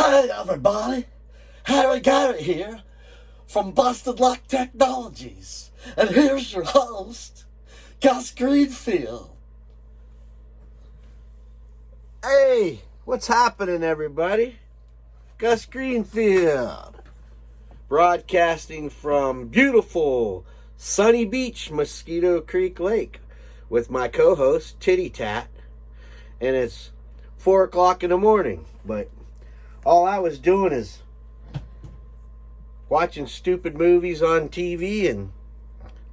Hi everybody, Harry Garrett here from Busted Luck Technologies, and here's your host, Gus Greenfield. Hey, what's happening, everybody? Gus Greenfield, broadcasting from beautiful Sunny Beach, Mosquito Creek Lake, with my co-host, Titty Tat, and it's 4 o'clock in the morning, but all I was doing is watching stupid movies on TV and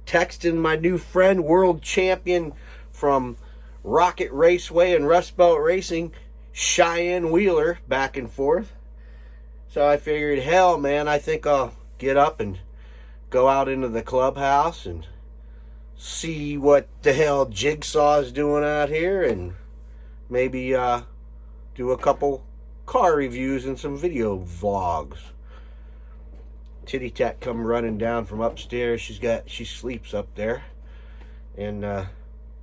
texting my new friend, world champion from Rocket Raceway and Rust Belt Racing, Cheyenne Wheeler, back and forth. So I figured, hell, man, I think I'll get up and go out into the clubhouse and see what the hell Jigsaw is doing out here, and maybe do a couple car reviews and some video vlogs. Titty Tat come running down from upstairs. She sleeps up there, and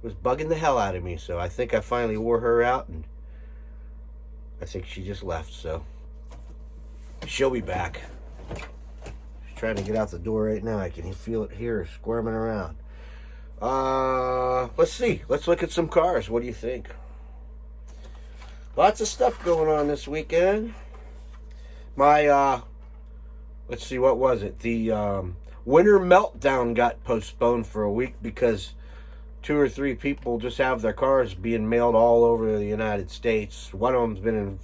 was bugging the hell out of me. So I think I finally wore her out, and I think she just left. So she'll be back. She's trying to get out the door right now. I can feel it here squirming around. Let's see. Let's look at some cars. What do you think? Lots of stuff going on this weekend. My, let's see, what was it? The Winter Meltdown got postponed for a week because 2 or 3 people just have their cars being mailed all over the United States. One of them's been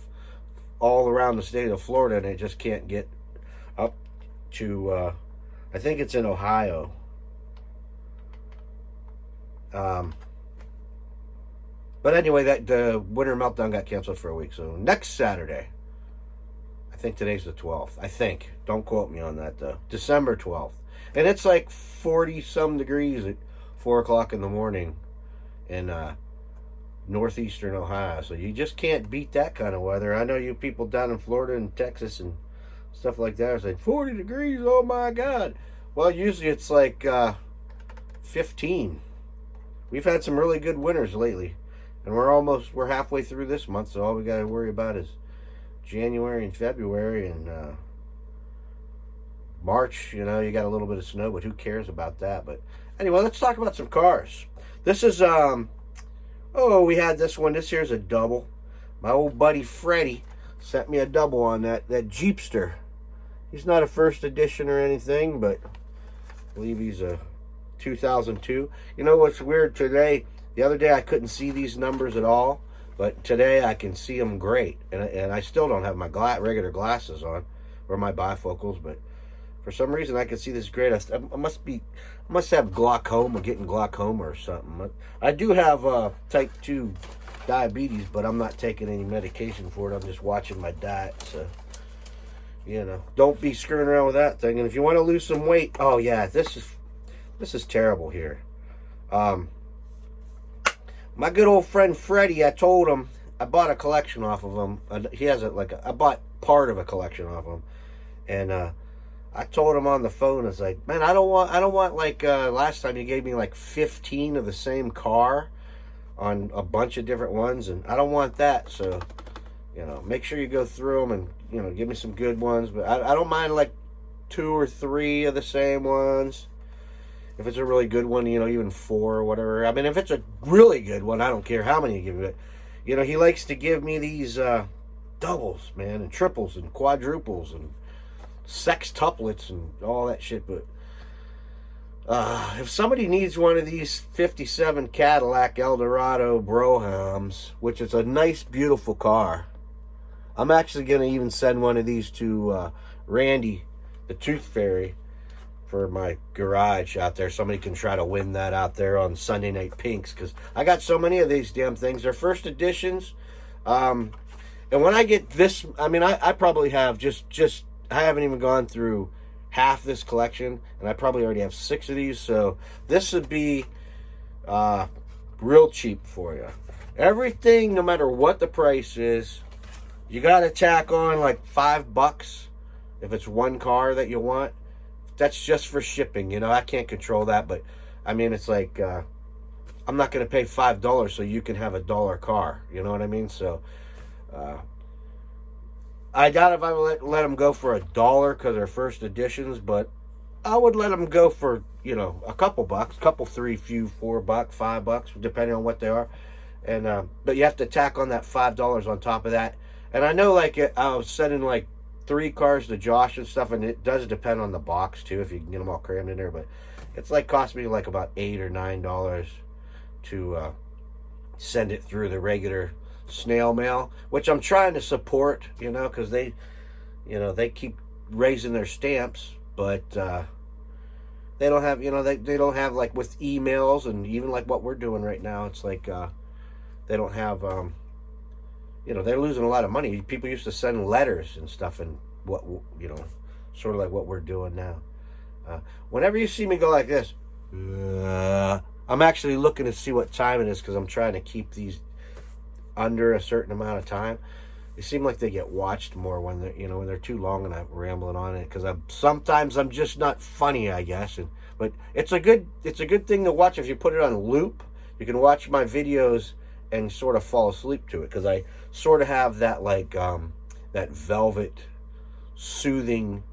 all around the state of Florida, and it just can't get up to, I think it's in Ohio. But anyway, the Winter Meltdown got canceled for a week. So next Saturday, I think today's the 12th. I think. Don't quote me on that, though. December 12th. And it's like 40-some degrees at 4 o'clock in the morning in northeastern Ohio. So you just can't beat that kind of weather. I know you people down in Florida and Texas and stuff like that are saying, 40 degrees, oh my God. Well, usually it's like 15. We've had some really good winters lately. And we're halfway through this month, so all we got to worry about is January and February, and March, you got a little bit of snow, but who cares about that? But anyway, let's talk about some cars. This is, we had this one. This here's a double. My old buddy Freddie sent me a double on that Jeepster. He's not a first edition or anything, but I believe he's a 2002. You know what's weird today? The other day I couldn't see these numbers at all, but today I can see them great. And I still don't have my regular glasses on, or my bifocals, but for some reason I can see this great. I must have glaucoma, getting glaucoma or something. I do have type 2 diabetes, but I'm not taking any medication for it. I'm just watching my diet, so don't be screwing around with that thing. And if you want to lose some weight, oh yeah, this is terrible here. My good old friend Freddie, I told him I bought a collection off of him. He has I bought part of a collection off him, and I told him on the phone, I was like, man, I don't want like last time you gave me like 15 of the same car on a bunch of different ones, and I don't want that. So make sure you go through them and give me some good ones. But I don't mind like 2 or 3 of the same ones. If it's a really good one, even 4 or whatever. I mean, if it's a really good one, I don't care how many you give me. But, he likes to give me these doubles, man, and triples and quadruples and sextuplets and all that shit. But if somebody needs one of these 57 Cadillac Eldorado Brohams, which is a nice, beautiful car, I'm actually going to even send one of these to Randy, the Tooth Fairy, for my garage out there. Somebody can try to win that out there on Sunday Night Pinks, because I got so many of these damn things. They're first editions. And when I get this, I mean, I probably have I haven't even gone through half this collection, and I probably already have 6 of these. So this would be real cheap for you. Everything, no matter what the price is, you got to tack on like $5 if it's one car that you want. That's just for shipping, I can't control that, but I mean, it's like I'm not going to pay $5 so you can have a dollar car. You know what I mean? So I doubt if I would let them go for $1 because they're first editions, but I would let them go for, you know, a couple bucks, couple, $3, few, $4, $5, depending on what they are. And but you have to tack on that $5 on top of that. And I know, like, I was sending like 3 cars to Josh and stuff, and it does depend on the box too, if you can get them all crammed in there. But it's like cost me like about $8 or $9 to send it through the regular snail mail, which I'm trying to support, you know, because they, you know, they keep raising their stamps, but they don't have, you know, they don't have, like with emails and even like what we're doing right now, it's like they don't have, you know, they're losing a lot of money. People used to send letters and stuff, and what, you know, sort of like what we're doing now. Whenever you see me go like this, I'm actually looking to see what time it is, because I'm trying to keep these under a certain amount of time. They seem like they get watched more when they're, you know, when they're too long and I'm rambling on it, because sometimes I'm just not funny, I guess. But it's a good thing to watch if you put it on loop. You can watch my videos and sort of fall asleep to it, because I sort of have that, like, that velvet, soothing,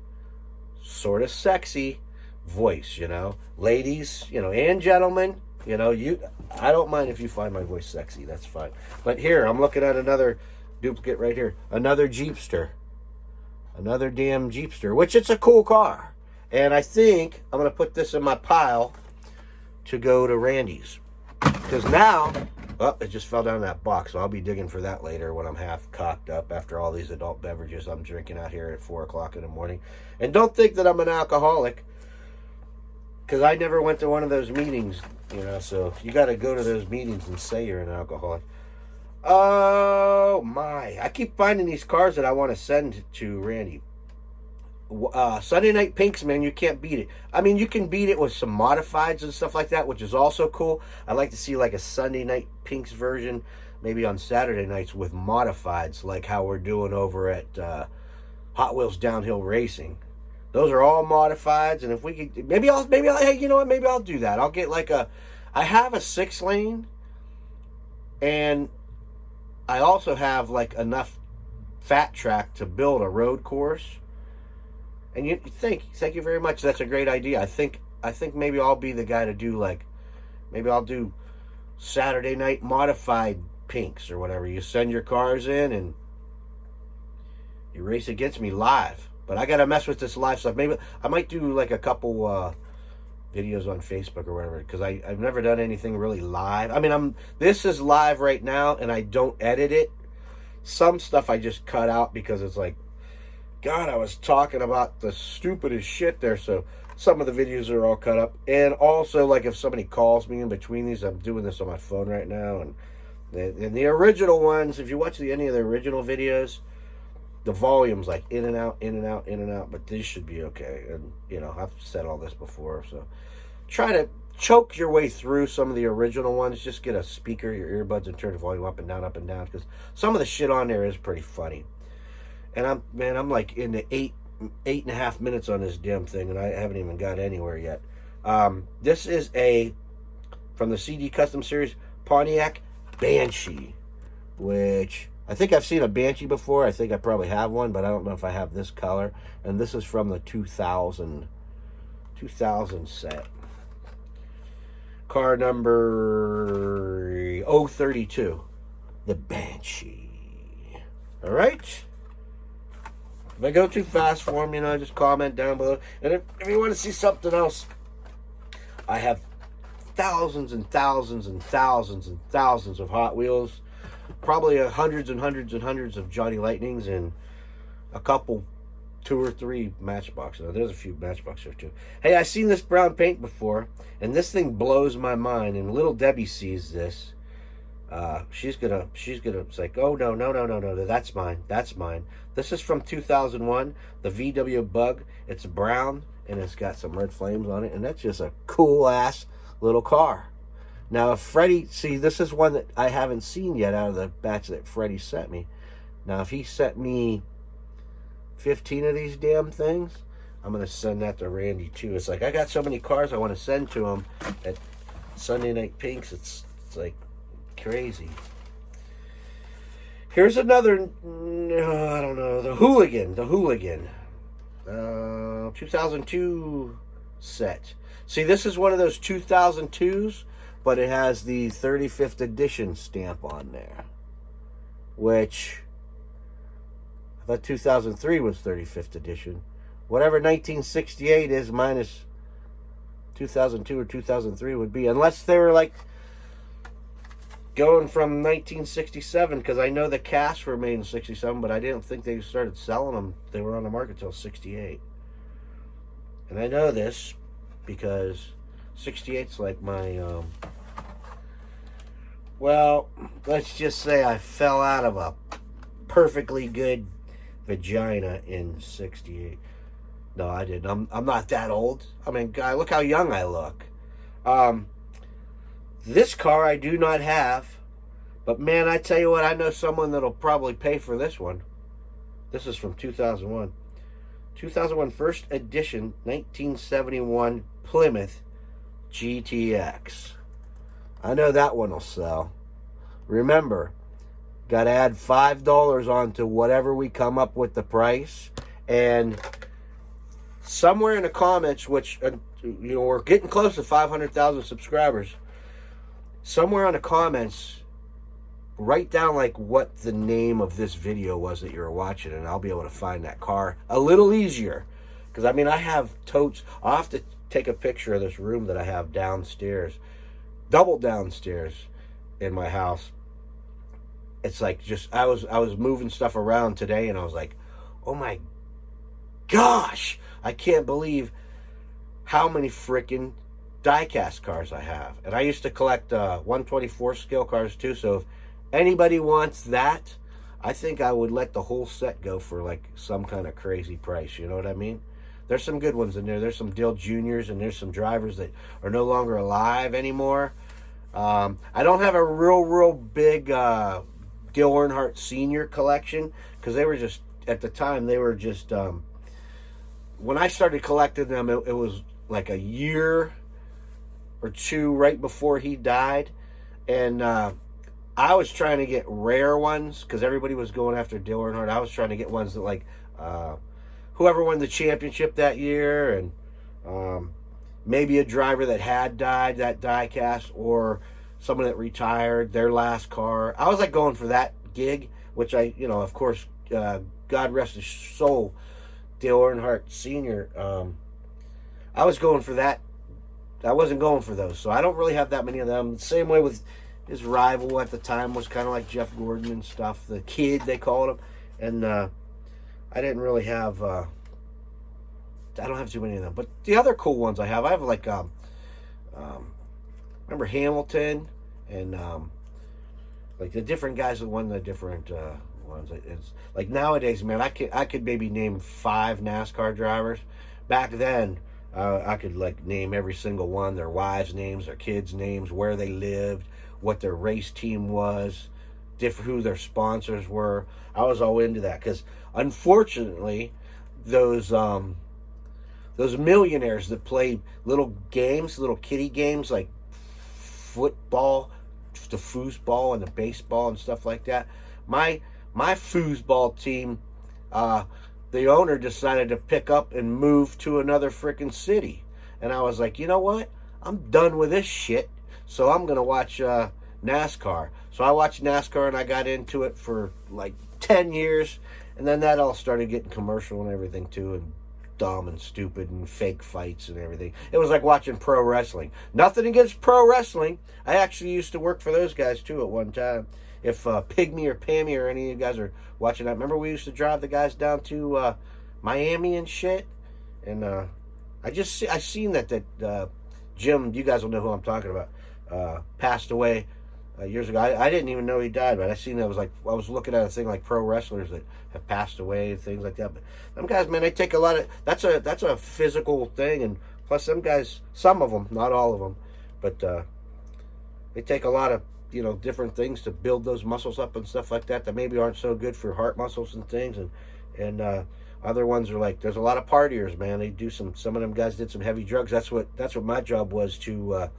sort of sexy voice, you know. Ladies, you know, and gentlemen, you know, I don't mind if you find my voice sexy. That's fine. But here, I'm looking at another duplicate right here. Another Jeepster. Another damn Jeepster, which it's a cool car. And I think I'm going to put this in my pile to go to Randy's. Because now, oh, it just fell down in that box. So I'll be digging for that later when I'm half cocked up after all these adult beverages I'm drinking out here at 4 o'clock in the morning. And don't think that I'm an alcoholic, because I never went to one of those meetings, you know. So you got to go to those meetings and say you're an alcoholic. Oh my, I keep finding these cars that I want to send to Randy. Sunday Night Pinks, man, you can't beat it. I mean, you can beat it with some modifieds and stuff like that, which is also cool. I'd like to see like a Sunday Night Pinks version, maybe on Saturday nights with modifieds, like how we're doing over at Hot Wheels Downhill Racing. Those are all modifieds, and if we could, maybe I'll, hey, you know what, maybe I'll do that. I'll get like I have a 6-lane, and I also have like enough fat track to build a road course. And you thank you very much. That's a great idea. I think maybe I'll be the guy to do, like, maybe I'll do Saturday night modified pinks or whatever. You send your cars in and you race against me live. But I gotta mess with this live stuff. Maybe I might do like a couple videos on Facebook or whatever, because I've never done anything really live. I mean, this is live right now, and I don't edit it. Some stuff I just cut out because it's like, God, I was talking about the stupidest shit there, so some of the videos are all cut up. And also, like, if somebody calls me in between these, I'm doing this on my phone right now, and the original ones, if you watch any of the original videos, the volume's like in and out, in and out, in and out, but these should be okay. And, you know, I've said all this before, so try to choke your way through some of the original ones. Just get a speaker, your earbuds, and turn the volume up and down, because some of the shit on there is pretty funny. And I'm like in the 8.5 minutes on this damn thing, and I haven't even got anywhere yet. This is from the CD Custom Series, Pontiac Banshee, which I think I've seen a Banshee before. I think I probably have one, but I don't know if I have this color. And this is from the 2000 set. Car number 032, the Banshee. All right. If I go too fast for them, you know, just comment down below. And if you want to see something else, I have thousands and thousands and thousands and thousands of Hot Wheels. Probably hundreds and hundreds and hundreds of Johnny Lightnings, and a couple, 2 or 3 Matchboxes. Now, there's a few Matchboxes there too. Hey, I've seen this brown paint before, and this thing blows my mind. And little Debbie sees this. She's gonna, it's like, oh, no, that's mine. This is from 2001, the VW Bug. It's brown, and it's got some red flames on it, and that's just a cool-ass little car. Now, if Freddie, see, this is one that I haven't seen yet out of the batch that Freddie sent me. Now, if he sent me 15 of these damn things, I'm going to send that to Randy, too. It's like, I got so many cars I want to send to him at Sunday Night Pinks. It's like crazy. Here's another I don't know, the Hooligan, 2002 set. See, this is one of those 2002s, but it has the 35th edition stamp on there, which I thought 2003 was 35th edition. Whatever 1968 is minus 2002 or 2003 would be, unless they were like going from 1967, because I know the cast were made in 67, but I didn't think they started selling them. They were on the market till 68. And I know this because 68's like my, well, let's just say I fell out of a perfectly good vagina in 68. No, I didn't. I'm not that old. I mean, God, look how young I look. This car I do not have, but man, I tell you what, I know someone that'll probably pay for this one. This is from 2001. 2001 first edition 1971 Plymouth GTX. I know that one will sell. Remember, got to add $5 onto whatever we come up with the price. And somewhere in the comments, which, we're getting close to 500,000 subscribers. Somewhere on the comments, write down like what the name of this video was that you were watching, and I'll be able to find that car a little easier. Because, I mean, I have totes. I'll have to take a picture of this room that I have downstairs, double downstairs in my house. It's like just, I was moving stuff around today, and I was like, oh my gosh, I can't believe how many freaking diecast cars I have. And I used to collect 124 scale cars too, so if anybody wants that, I think I would let the whole set go for like some kind of crazy price, you know what I mean? There's some good ones in there. There's some Dale Juniors, and there's some drivers that are no longer alive anymore. I don't have a real big Dale Earnhardt Sr. collection, because they were just, at the time, they were just, when I started collecting them, it was like a year or two right before he died. And I was trying to get rare ones, because everybody was going after Dale Earnhardt. I was trying to get ones that like whoever won the championship that year, and maybe a driver that had died, that diecast, or someone that retired, their last car. I was like going for that gig, which I, of course, God rest his soul, Dale Earnhardt Sr. I was going for that. I wasn't going for those, so I don't really have that many of them. Same way with his rival at the time was kind of like Jeff Gordon and stuff. The Kid, they called him. And I didn't really have, I don't have too many of them. But the other cool ones I have like, remember Hamilton, and like the different guys that won the different ones. It's like nowadays, man, I could maybe name 5 NASCAR drivers. Back then, I could like name every single one, their wives' names, their kids' names, where they lived, what their race team was, who their sponsors were. I was all into that, because unfortunately, those millionaires that play little games, little kiddie games like football, the foosball and the baseball and stuff like that. My foosball team, the owner decided to pick up and move to another freaking city. And I was like, you know what? I'm done with this shit. So I'm going to watch NASCAR. So I watched NASCAR, and I got into it for like 10 years. And then that all started getting commercial and everything too, and dumb and stupid and fake fights and everything. It was like watching pro wrestling. Nothing against pro wrestling. I actually used to work for those guys too at one time. If Pygmy or Pammy or any of you guys are watching that, remember we used to drive the guys down to Miami and shit? And I seen that Jim, you guys will know who I'm talking about, passed away years ago. I didn't even know he died, but I seen that. I was looking at a thing like pro wrestlers that have passed away and things like that. But them guys, man, they take a lot of, that's a physical thing. And plus them guys, some of them, not all of them, but they take a lot of, different things to build those muscles up and stuff like that maybe aren't so good for heart muscles and things. And other ones are like, there's a lot of partiers, man. They do some of them guys did some heavy drugs. That's what my job was, to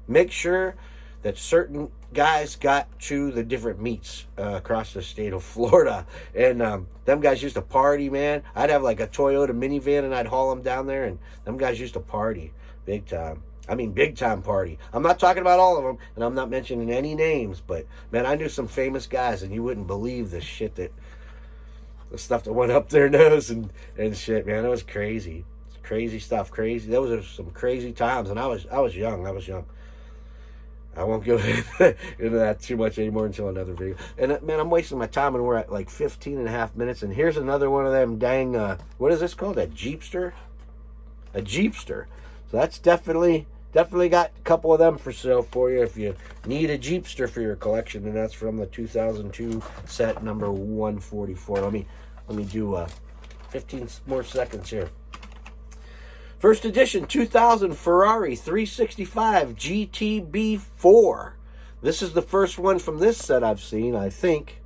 make sure that certain guys got to the different meets across the state of Florida. And them guys used to party, man. I'd have like a Toyota minivan and I'd haul them down there, and them guys used to party big time. I mean, big time party. I'm not talking about all of them, and I'm not mentioning any names, but man, I knew some famous guys, and you wouldn't believe the shit the stuff that went up their nose and shit, man. It was crazy. It's crazy stuff, crazy. Those are some crazy times, and I was young. I won't go into that too much anymore until another video. And man, I'm wasting my time, and we're at like 15 and a half minutes, and here's another one of them dang, what is this called? A Jeepster? A Jeepster. So that's definitely got a couple of them for sale for you if you need a Jeepster for your collection, and that's from the 2002 set number 144. Let me do 15 more seconds here. First edition 2000 Ferrari 365 GTB4. This is the first one from this set I've seen, I think.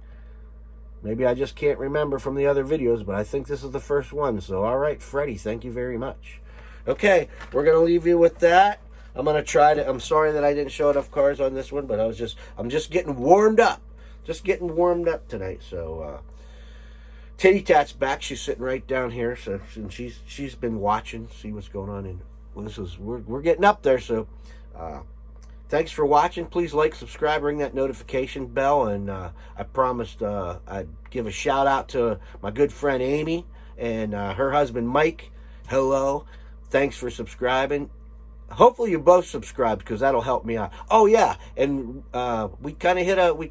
Maybe I just can't remember from the other videos, but I think this is the first one. So, all right, Freddie, thank you very much. Okay, we're going to leave you with that. I'm going to try to, I'm sorry that I didn't show enough cars on this one, but I'm just getting warmed up. Just getting warmed up tonight. So, Titty Tat's back. She's sitting right down here. So, and she's been watching, see what's going on. And we're getting up there. So, thanks for watching. Please like, subscribe, ring that notification bell. And I promised I'd give a shout out to my good friend Amy and her husband Mike. Hello. Thanks for subscribing. Hopefully you both subscribed, because that'll help me out. Oh yeah, and we kind of hit a what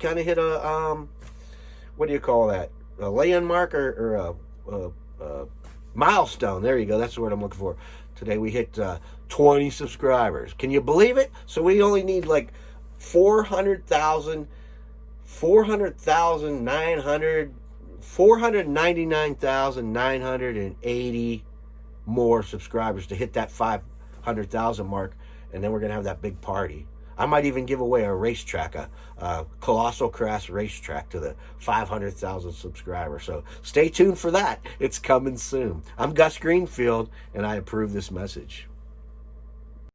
do you call that? A landmark or a milestone. There you go. That's the word I'm looking for. Today we hit 20 subscribers. Can you believe it? So we only need like 499,980 more subscribers to hit that 500,000 mark, and then we're gonna have that big party. I might even give away a racetrack, a Colossal Crass racetrack to the 500,000 subscribers. So stay tuned for that. It's coming soon. I'm Gus Greenfield, and I approve this message.